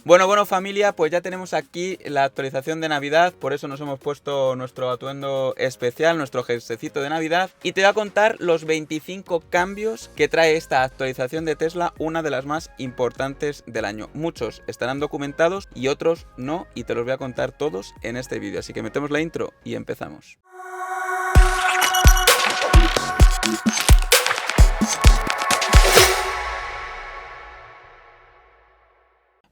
Bueno familia, pues ya tenemos aquí la actualización de Navidad, por eso nos hemos puesto nuestro atuendo especial, nuestro jerseycito de Navidad, y te voy a contar los 25 cambios que trae esta actualización de Tesla, una de las más importantes del año. Muchos estarán documentados y otros no, y te los voy a contar todos en este vídeo, así que metemos la intro y empezamos.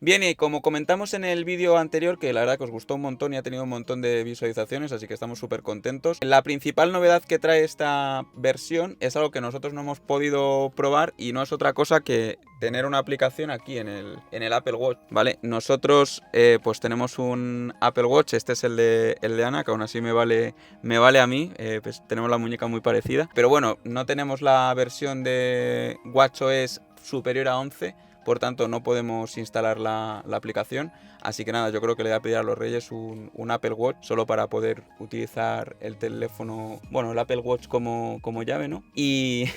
Bien, y como comentamos en el vídeo anterior, que la verdad que os gustó un montón y ha tenido un montón de visualizaciones, así que estamos súper contentos. La principal novedad que trae esta versión es algo que nosotros no hemos podido probar y no es otra cosa que tener una aplicación aquí en el Apple Watch, ¿vale? Nosotros pues tenemos un Apple Watch, este es el de Ana, que aún así me vale a mí, pues tenemos la muñeca muy parecida. Pero bueno, no tenemos la versión de WatchOS superior a 11, por tanto no podemos instalar la aplicación, así que nada, yo creo que le voy a pedir a los Reyes un Apple Watch solo para poder utilizar el teléfono, bueno, el Apple Watch como llave, ¿no? Y,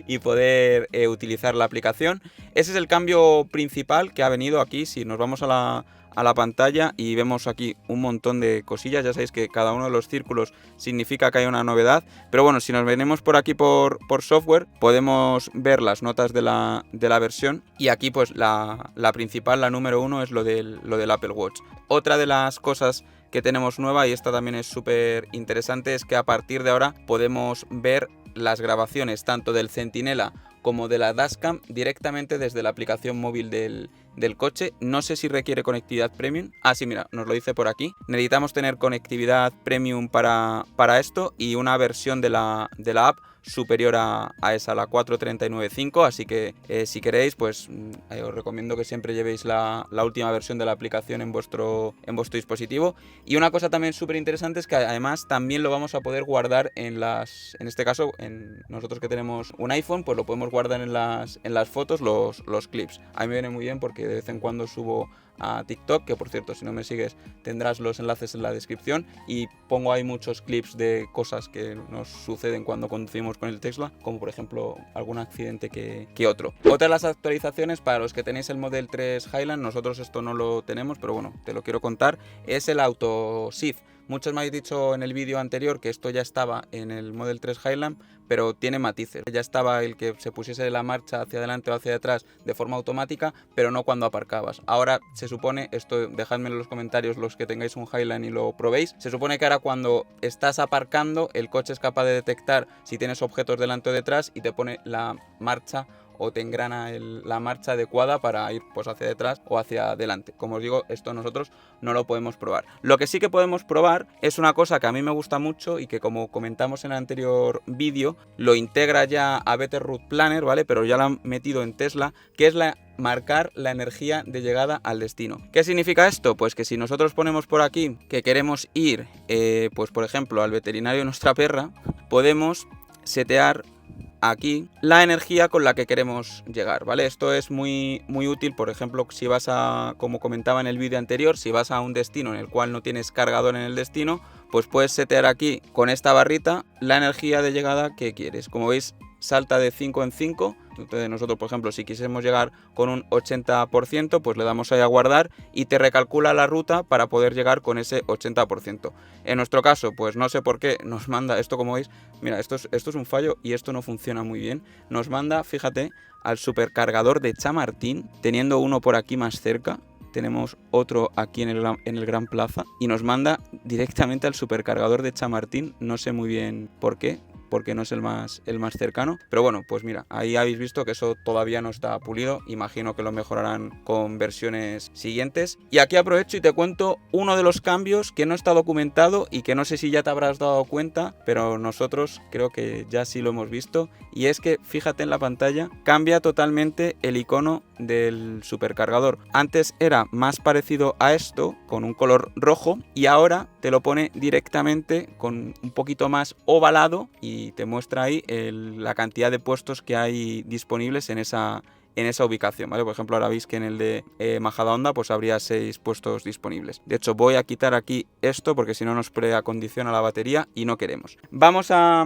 y poder utilizar la aplicación. Ese es el cambio principal que ha venido aquí. Si nos vamos a la pantalla y vemos aquí un montón de cosillas, ya sabéis que cada uno de los círculos significa que hay una novedad, pero bueno, si nos venimos por aquí por software, podemos ver las notas de la versión, y aquí pues la principal, la número 1, es lo del Apple Watch. Otra de las cosas que tenemos nueva, y esta también es súper interesante, es que a partir de ahora podemos ver las grabaciones tanto del Centinela como de la Dashcam directamente desde la aplicación móvil del coche. No sé si requiere conectividad premium. Ah, sí, mira, nos lo dice por aquí. Necesitamos tener conectividad premium para esto y una versión de la app superior a esa, la 4.39.5, así que si queréis, pues os recomiendo que siempre llevéis la última versión de la aplicación en vuestro dispositivo. Y una cosa también súper interesante es que además también lo vamos a poder guardar en este caso, nosotros que tenemos un iPhone, pues lo podemos guardar en las fotos, los clips. A mí me viene muy bien porque de vez en cuando subo a TikTok, que por cierto, si no me sigues tendrás los enlaces en la descripción, y pongo ahí muchos clips de cosas que nos suceden cuando conducimos con el Tesla, como por ejemplo algún accidente que otro. Otra de las actualizaciones para los que tenéis el Model 3 Highland, nosotros esto no lo tenemos, pero bueno, te lo quiero contar, es el Auto Shift. Muchos me habéis dicho en el vídeo anterior que esto ya estaba en el Model 3 Highland, pero tiene matices. Ya estaba el que se pusiese la marcha hacia adelante o hacia atrás de forma automática, pero no cuando aparcabas. Ahora se supone, esto dejadme en los comentarios los que tengáis un Highland y lo probéis, se supone que ahora cuando estás aparcando el coche es capaz de detectar si tienes objetos delante o detrás y te pone la marcha o te engrana la marcha adecuada para ir pues hacia detrás o hacia adelante. Como os digo, esto nosotros no lo podemos probar. Lo que sí que podemos probar es una cosa que a mí me gusta mucho y que, como comentamos en el anterior vídeo, lo integra ya a Better Route Planner, ¿vale? Pero ya lo han metido en Tesla, que es marcar la energía de llegada al destino. ¿Qué significa esto? Pues que si nosotros ponemos por aquí que queremos ir, pues por ejemplo, al veterinario de nuestra perra, podemos setear aquí la energía con la que queremos llegar, ¿vale? Esto es muy útil, por ejemplo, si vas como comentaba en el vídeo anterior, si vas a un destino en el cual no tienes cargador en el destino, pues puedes setear aquí con esta barrita la energía de llegada que quieres. Como veis, salta de 5 en 5. Entonces nosotros, por ejemplo, si quisiésemos llegar con un 80%, pues le damos ahí a guardar y te recalcula la ruta para poder llegar con ese 80%. En nuestro caso, pues no sé por qué nos manda esto, como veis, mira, esto es un fallo y esto no funciona muy bien. Nos manda, fíjate, al supercargador de Chamartín, teniendo uno por aquí más cerca. Tenemos otro aquí en el Gran Plaza y nos manda directamente al supercargador de Chamartín. No sé muy bien por qué, porque no es el más cercano, pero bueno, pues mira, ahí habéis visto que eso todavía no está pulido. Imagino que lo mejorarán con versiones siguientes. Y aquí aprovecho y te cuento uno de los cambios que no está documentado y que no sé si ya te habrás dado cuenta, pero nosotros creo que ya sí lo hemos visto, y es que fíjate en la pantalla, cambia totalmente el icono del supercargador. Antes era más parecido a esto, con un color rojo, y ahora te lo pone directamente con un poquito más ovalado y te muestra ahí la cantidad de puestos que hay disponibles en esa en esa ubicación, ¿vale? Por ejemplo, ahora veis que en el de Majadahonda pues habría 6 puestos disponibles. De hecho, voy a quitar aquí esto porque si no nos preacondiciona la batería y no queremos. Vamos a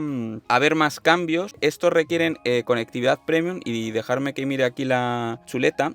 ver más cambios. Estos requieren conectividad premium y dejarme que mire aquí la chuleta.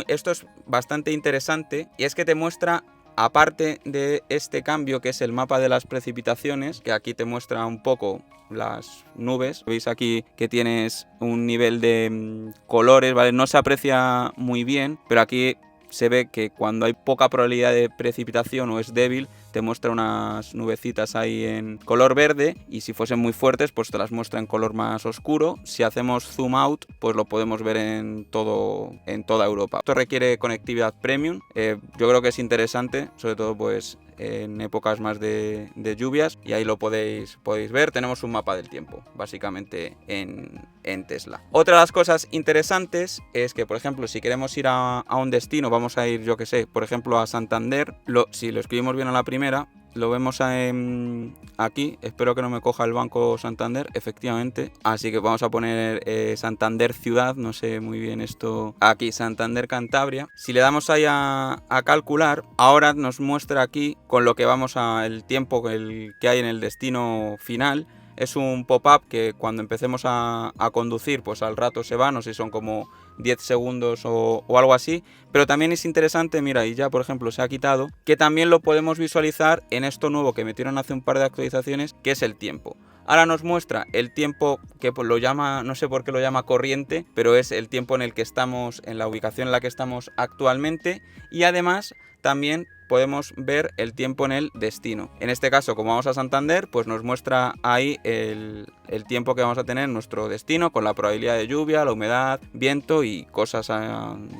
Esto es bastante interesante y es que te muestra, aparte de este cambio que es el mapa de las precipitaciones, que aquí te muestra un poco las nubes, veis aquí que tienes un nivel de colores, ¿vale? No se aprecia muy bien, pero aquí se ve que cuando hay poca probabilidad de precipitación o es débil, te muestra unas nubecitas ahí en color verde, y si fuesen muy fuertes pues te las muestra en color más oscuro. Si hacemos zoom out pues lo podemos ver en toda Europa. Esto requiere conectividad premium, yo creo que es interesante, sobre todo pues en épocas más de lluvias, y ahí lo podéis ver. Tenemos un mapa del tiempo básicamente en Tesla. Otra de las cosas interesantes es que, por ejemplo, si queremos ir a un destino, vamos a ir, yo que sé, por ejemplo a Santander, si lo escribimos bien a la primera, lo vemos aquí. Espero que no me coja el Banco Santander, efectivamente. Así que vamos a poner Santander ciudad, no sé muy bien esto. Aquí, Santander Cantabria. Si le damos ahí a calcular, ahora nos muestra aquí con lo que vamos el tiempo que hay en el destino final. Es un pop-up que cuando empecemos a conducir, pues al rato se va, no sé si son como 10 segundos o algo así. Pero también es interesante, mira, y ya por ejemplo se ha quitado, que también lo podemos visualizar en esto nuevo que metieron hace un par de actualizaciones, que es el tiempo. Ahora nos muestra el tiempo que pues lo llama, no sé por qué lo llama corriente, pero es el tiempo en el que estamos, en la ubicación en la que estamos actualmente, y además también podemos ver el tiempo en el destino. En este caso, como vamos a Santander, pues nos muestra ahí el tiempo que vamos a tener en nuestro destino, con la probabilidad de lluvia, la humedad, viento y cosas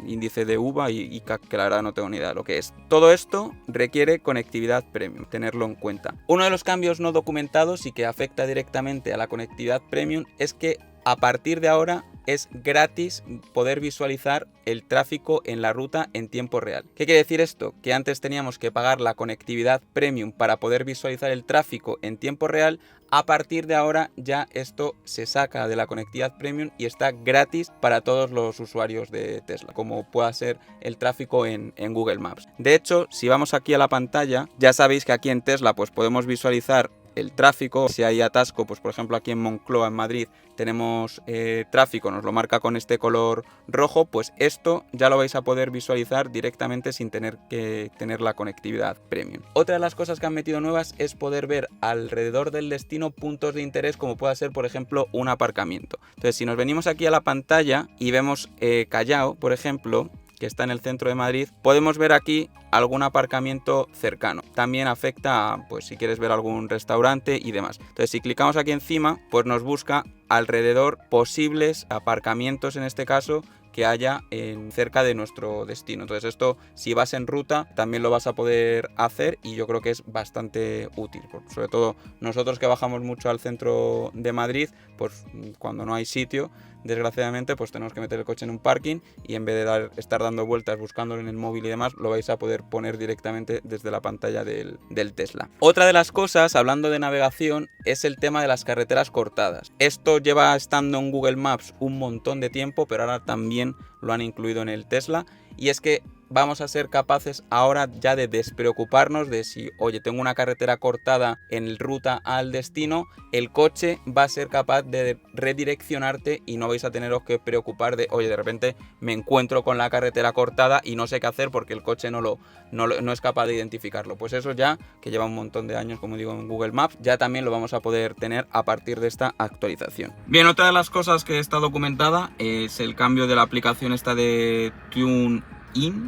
índice de uva y que la verdad no tengo ni idea de lo que es. Todo esto requiere conectividad premium, tenerlo en cuenta. Uno de los cambios no documentados y que afecta directamente a la conectividad premium es que a partir de ahora es gratis poder visualizar el tráfico en la ruta en tiempo real. ¿Qué quiere decir esto? Que antes teníamos que pagar la conectividad premium para poder visualizar el tráfico en tiempo real. A partir de ahora ya esto se saca de la conectividad premium y está gratis para todos los usuarios de Tesla, como pueda ser el tráfico en Google Maps. De hecho, si vamos aquí a la pantalla, ya sabéis que aquí en Tesla pues podemos visualizar el tráfico. Si hay atasco, pues por ejemplo aquí en Moncloa, en Madrid, tenemos tráfico, nos lo marca con este color rojo, pues esto ya lo vais a poder visualizar directamente sin tener que tener la conectividad premium. Otra de las cosas que han metido nuevas es poder ver alrededor del destino puntos de interés, como pueda ser por ejemplo un aparcamiento. Entonces, si nos venimos aquí a la pantalla y vemos Callao, por ejemplo, que está en el centro de Madrid, podemos ver aquí algún aparcamiento cercano. También afecta a, pues si quieres ver algún restaurante y demás. Entonces, si clicamos aquí encima, pues nos busca alrededor posibles aparcamientos, en este caso, que haya cerca de nuestro destino. Entonces esto, si vas en ruta, también lo vas a poder hacer, y yo creo que es bastante útil, sobre todo nosotros que bajamos mucho al centro de Madrid, pues cuando no hay sitio, desgraciadamente, pues tenemos que meter el coche en un parking, y en vez de estar dando vueltas buscándolo en el móvil y demás, lo vais a poder poner directamente desde la pantalla del Tesla. Otra de las cosas, hablando de navegación, es el tema de las carreteras cortadas. Esto lleva estando en Google Maps un montón de tiempo, pero ahora también lo han incluido en el Tesla, y es que vamos a ser capaces ahora ya de despreocuparnos de si, oye, tengo una carretera cortada en ruta al destino, el coche va a ser capaz de redireccionarte y no vais a teneros que preocupar de, oye, de repente me encuentro con la carretera cortada y no sé qué hacer porque el coche no es capaz de identificarlo. Pues eso ya, que lleva un montón de años, como digo, en Google Maps, ya también lo vamos a poder tener a partir de esta actualización. Bien, otra de las cosas que está documentada es el cambio de la aplicación esta de TuneIn,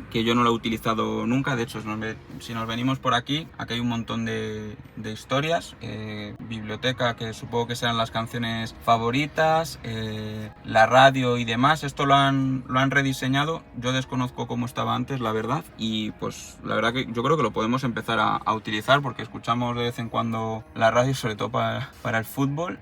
que yo no lo he utilizado nunca. De hecho, si nos venimos por aquí hay un montón de historias, biblioteca, que supongo que serán las canciones favoritas, la radio y demás. Esto lo han rediseñado. Yo desconozco cómo estaba antes, la verdad, y pues la verdad que yo creo que lo podemos empezar a utilizar, porque escuchamos de vez en cuando la radio, sobre todo para el fútbol.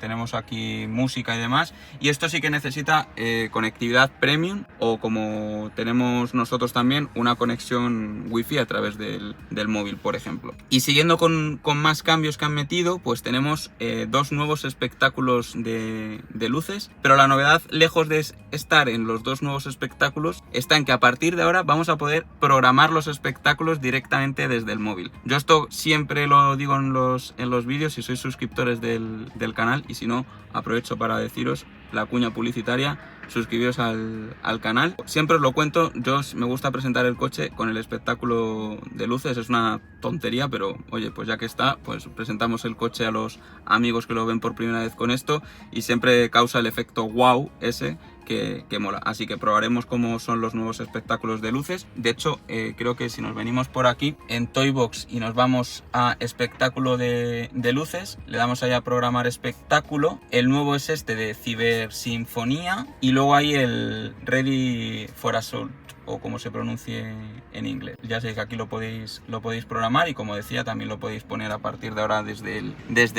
Tenemos aquí música y demás, y esto sí que necesita conectividad premium, o como tenemos tenemos nosotros también una conexión wifi a través del móvil, por ejemplo. Y siguiendo con más cambios que han metido, pues tenemos dos nuevos espectáculos de luces, pero la novedad, lejos de estar en los dos nuevos espectáculos, está en que a partir de ahora vamos a poder programar los espectáculos directamente desde el móvil. Yo esto siempre lo digo en los vídeos, si sois suscriptores del canal, y si no, aprovecho para deciros la cuña publicitaria: suscribiros al canal. Siempre os lo cuento, me gusta presentar el coche con el espectáculo de luces. Es una tontería, pero oye, pues ya que está, pues presentamos el coche a los amigos que lo ven por primera vez con esto, y siempre causa el efecto wow ese que mola. Así que probaremos cómo son los nuevos espectáculos de luces. De hecho, creo que si nos venimos por aquí en Toybox y nos vamos a espectáculo de luces, le damos ahí a programar espectáculo. El nuevo es este de Cibersinfonía, y luego hay el Ready for Assault, o como se pronuncie en inglés. Ya sé que aquí lo podéis programar, y como decía, también lo podéis poner a partir de ahora desde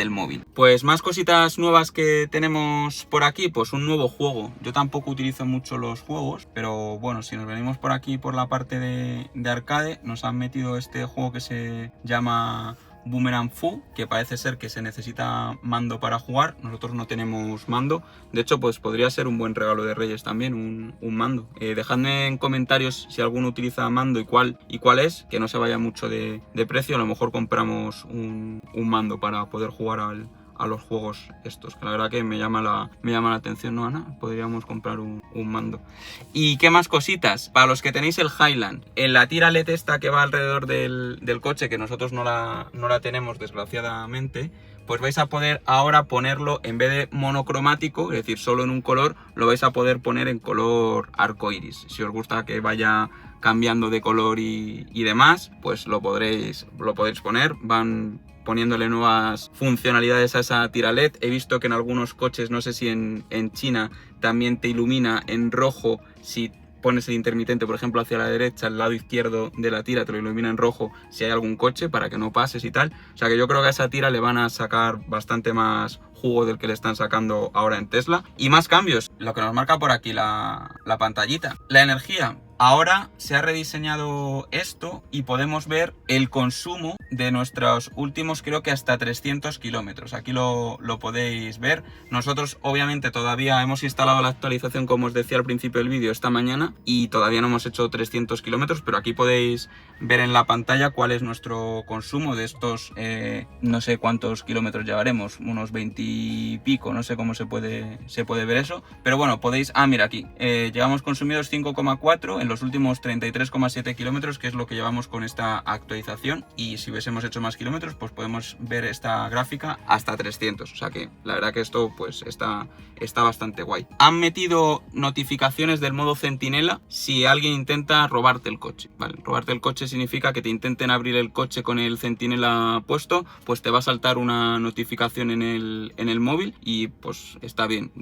el móvil. Pues más cositas nuevas que tenemos por aquí, pues un nuevo juego. Yo tampoco utilizo mucho los juegos, pero bueno, si nos venimos por aquí por la parte de arcade, nos han metido este juego que se llama Boomerang Fu, que parece ser que se necesita mando para jugar. Nosotros no tenemos mando. De hecho, pues podría ser un buen regalo de Reyes también, un mando. Dejadme en comentarios si alguno utiliza mando y cuál es, que no se vaya mucho de precio. A lo mejor compramos un mando para poder jugar a los juegos estos, que la verdad que me llama la atención, ¿no, Ana? Podríamos comprar un mando. ¿Y qué más cositas? Para los que tenéis el Highland, en la tira LED esta que va alrededor del coche, que nosotros no la tenemos desgraciadamente, pues vais a poder ahora ponerlo, en vez de monocromático, es decir, solo en un color, lo vais a poder poner en color arcoiris. Si os gusta que vaya cambiando de color y demás, pues lo podréis poner. Van poniéndole nuevas funcionalidades a esa tira LED. He visto que en algunos coches, no sé si en China, también te ilumina en rojo si pones el intermitente, por ejemplo, hacia la derecha, al lado izquierdo de la tira te lo ilumina en rojo si hay algún coche, para que no pases y tal. O sea que yo creo que a esa tira le van a sacar bastante más jugo del que le están sacando ahora en Tesla. Y más cambios, lo que nos marca por aquí la pantallita. La energía. Ahora se ha rediseñado esto y podemos ver el consumo de nuestros últimos, creo que hasta 300 kilómetros. Aquí lo podéis ver. Nosotros obviamente todavía hemos instalado la actualización, como os decía al principio del vídeo, esta mañana, y todavía no hemos hecho 300 kilómetros, pero aquí podéis ver en la pantalla cuál es nuestro consumo de estos, no sé cuántos kilómetros llevaremos, unos 20 y pico, no sé cómo se puede ver eso, pero bueno, podéis, mira aquí, llevamos consumidos 5,4 en los últimos 33,7 kilómetros, que es lo que llevamos con esta actualización, y si hubiésemos hecho más kilómetros, pues podemos ver esta gráfica hasta 300, o sea que la verdad que esto pues está bastante guay. Han metido notificaciones del modo centinela si alguien intenta robarte el coche, ¿vale? Robarte el coche significa que te intenten abrir el coche con el centinela puesto, pues te va a saltar una notificación en el móvil, y pues está bien.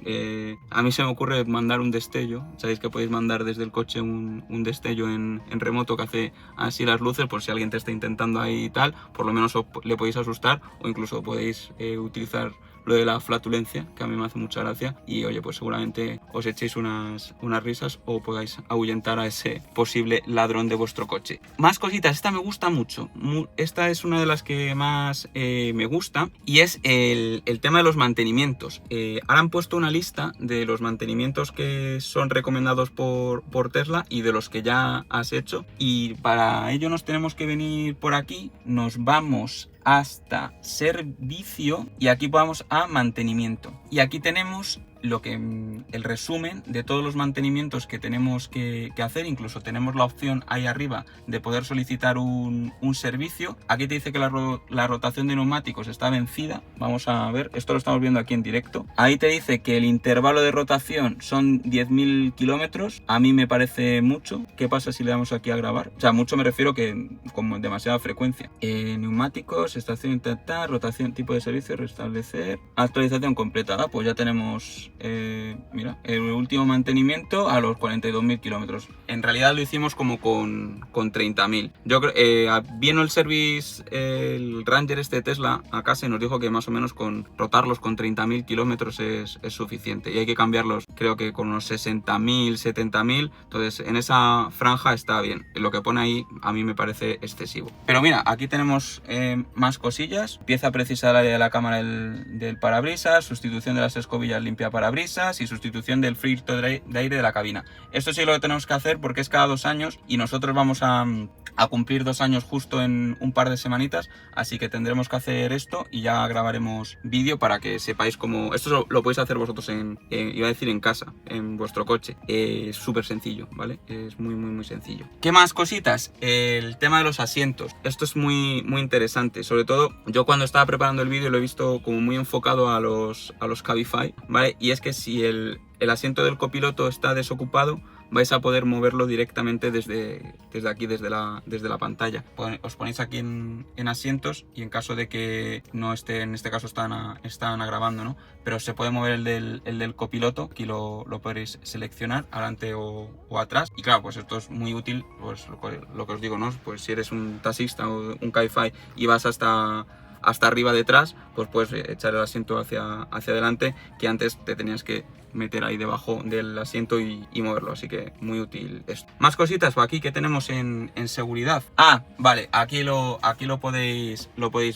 A mí se me ocurre mandar un destello. Sabéis que podéis mandar desde el coche un destello en remoto que hace así las luces, por si alguien te está intentando ahí y tal, por lo menos le podéis asustar, o incluso podéis utilizar lo de la flatulencia, que a mí me hace mucha gracia, y oye, pues seguramente os echéis unas risas o podáis ahuyentar a ese posible ladrón de vuestro coche. Más cositas, esta me gusta mucho, esta es una de las que más me gusta, y es el tema de los mantenimientos. Ahora han puesto una lista de los mantenimientos que son recomendados por Tesla y de los que ya has hecho, y para ello nos tenemos que venir por aquí, nos vamos hasta servicio, y aquí vamos a mantenimiento, y aquí tenemos el resumen de todos los mantenimientos que tenemos que hacer. Incluso tenemos la opción ahí arriba de poder solicitar un servicio. Aquí te dice que la rotación de neumáticos está vencida. Vamos a ver, esto lo estamos viendo aquí en directo. Ahí te dice que el intervalo de rotación son 10.000 kilómetros. A mí me parece mucho. ¿Qué pasa si le damos aquí a grabar? O sea, mucho me refiero que como demasiada frecuencia. Neumáticos, estación, rotación, tipo de servicio, restablecer, actualización completa. Pues ya tenemos hicimos, mira, el último mantenimiento a los 42.000 kilómetros. En realidad lo hicimos como con 30.000. Yo creo, vino el service, el Ranger este de Tesla a casa y nos dijo que más o menos con rotarlos con 30.000 kilómetros es suficiente. Y hay que cambiarlos, creo que con unos 60.000, 70.000. Entonces en esa franja está bien. Lo que pone ahí a mí me parece excesivo. Pero mira, aquí tenemos más cosillas. Pieza precisa del área de la cámara del parabrisas, sustitución de las escobillas limpia parabrisas y sustitución del filtro de aire de la cabina. Esto sí lo tenemos que hacer porque es cada 2 años y nosotros vamos a cumplir 2 años justo en un par de semanitas, así que tendremos que hacer esto y ya grabaremos vídeo para que sepáis cómo... Esto lo podéis hacer vosotros iba a decir en casa, en vuestro coche. Es súper sencillo, ¿vale? Es muy sencillo. ¿Qué más cositas? El tema de los asientos. Esto es muy interesante. Sobre todo, yo cuando estaba preparando el vídeo lo he visto como muy enfocado a los Cabify, ¿vale? Y es que si el asiento del copiloto está desocupado, vais a poder moverlo directamente desde aquí, desde la pantalla. Os ponéis aquí en asientos y en caso de que no esté, en este caso están grabando, ¿no? Pero se puede mover el del copiloto, aquí lo podréis seleccionar, adelante o atrás. Y claro, pues esto es muy útil, pues lo que os digo, ¿no? Pues si eres un taxista o un Cabify y vas hasta arriba detrás, pues puedes echar el asiento hacia adelante, que antes te tenías que meter ahí debajo del asiento y moverlo, así que muy útil esto. Más cositas por aquí que tenemos en seguridad. Ah, vale, aquí lo podéis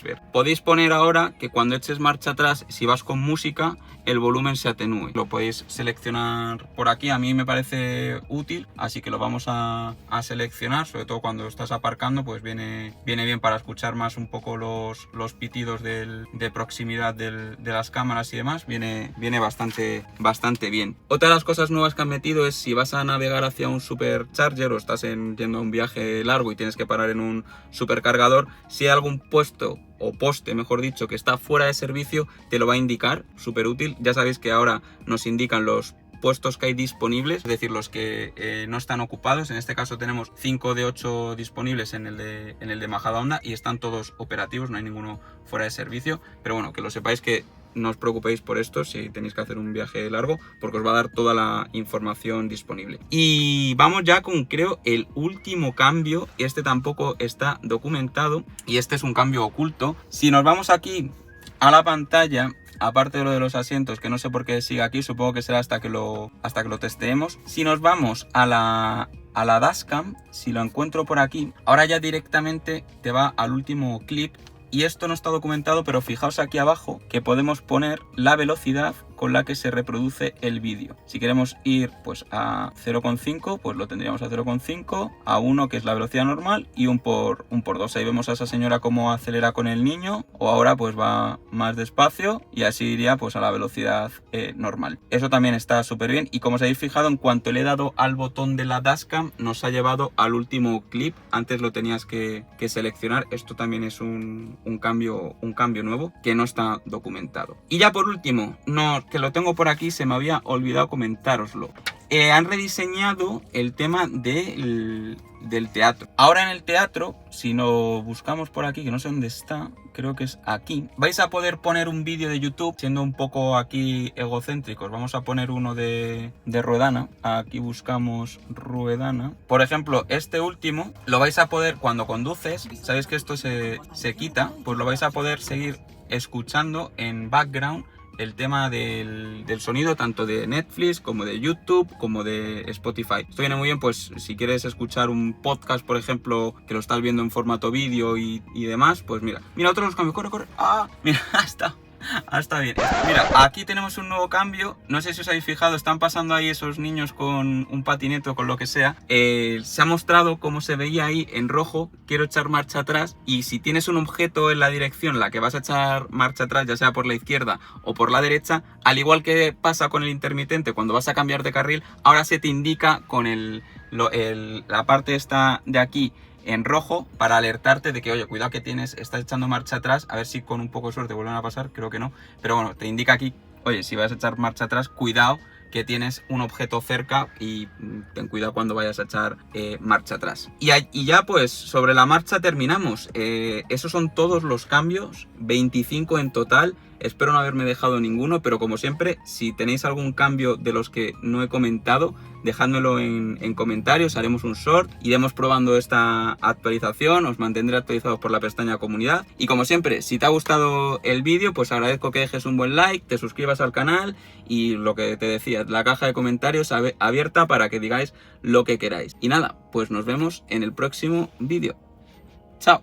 ver. Podéis poner ahora que cuando eches marcha atrás, si vas con música, el volumen se atenúe. Lo podéis seleccionar por aquí, a mí me parece útil, así que lo vamos a seleccionar, sobre todo cuando estás aparcando, pues viene bien para escuchar más un poco los pitidos de proximidad de las cámaras y demás, viene bastante bien. Otra de las cosas nuevas que han metido es si vas a navegar hacia un supercharger o estás yendo a un viaje largo y tienes que parar en un supercargador, si hay algún puesto o poste, mejor dicho, que está fuera de servicio, te lo va a indicar, súper útil. Ya sabéis que ahora nos indican los puestos que hay disponibles, es decir, los que no están ocupados. En este caso tenemos 5 de 8 disponibles en el de Majadahonda y están todos operativos, no hay ninguno fuera de servicio, pero bueno, que lo sepáis, que no os preocupéis por esto si tenéis que hacer un viaje largo, porque os va a dar toda la información disponible. Y vamos ya con, creo, el último cambio. Este tampoco está documentado y este es un cambio oculto. Si nos vamos aquí a la pantalla, aparte de lo de los asientos, que no sé por qué sigue aquí, supongo que será hasta que lo testeemos. Si nos vamos a la dashcam, si lo encuentro por aquí, ahora ya directamente te va al último clip. Y esto no está documentado, pero fijaos aquí abajo que podemos poner la velocidad con la que se reproduce el vídeo. Si queremos ir pues a 0,5, pues lo tendríamos a 0,5, a 1 que es la velocidad normal y 1 por 2. Ahí vemos a esa señora cómo acelera con el niño, o ahora pues va más despacio y así iría pues a la velocidad normal. Eso también está súper bien y como os habéis fijado, en cuanto le he dado al botón de la dashcam nos ha llevado al último clip. Antes lo tenías que seleccionar. Esto también es un cambio nuevo que no está documentado. Y ya por último, que lo tengo por aquí, se me había olvidado comentároslo. Han rediseñado el tema del teatro. Ahora en el teatro, si lo buscamos por aquí, que no sé dónde está, creo que es aquí, vais a poder poner un vídeo de YouTube, siendo un poco aquí egocéntricos. Vamos a poner uno de Ruedana. Aquí buscamos Ruedana. Por ejemplo, este último lo vais a poder, cuando conduces, sabéis que esto se quita, pues lo vais a poder seguir escuchando en background el tema del sonido, tanto de Netflix como de YouTube como de Spotify. Esto viene muy bien pues si quieres escuchar un podcast, por ejemplo, que lo estás viendo en formato vídeo y demás, pues mira otro los cambios, corre, mira, está bien. Mira, aquí tenemos un nuevo cambio. No sé si os habéis fijado, están pasando ahí esos niños con un patinete o con lo que sea. Se ha mostrado cómo se veía ahí en rojo, quiero echar marcha atrás, y si tienes un objeto en la dirección en la que vas a echar marcha atrás, ya sea por la izquierda o por la derecha, al igual que pasa con el intermitente cuando vas a cambiar de carril, ahora se te indica con la parte esta de aquí en rojo para alertarte de que, oye, cuidado que estás echando marcha atrás. A ver si con un poco de suerte vuelven a pasar, creo que no, pero bueno, te indica aquí, oye, si vas a echar marcha atrás, cuidado que tienes un objeto cerca y ten cuidado cuando vayas a echar marcha atrás. Y ya pues sobre la marcha terminamos. Esos son todos los cambios, 25 en total. Espero no haberme dejado ninguno, pero como siempre, si tenéis algún cambio de los que no he comentado, dejádmelo en comentarios, haremos un short, iremos probando esta actualización, os mantendré actualizados por la pestaña comunidad. Y como siempre, si te ha gustado el vídeo, pues agradezco que dejes un buen like, te suscribas al canal y lo que te decía, la caja de comentarios abierta para que digáis lo que queráis. Y nada, pues nos vemos en el próximo vídeo. ¡Chao!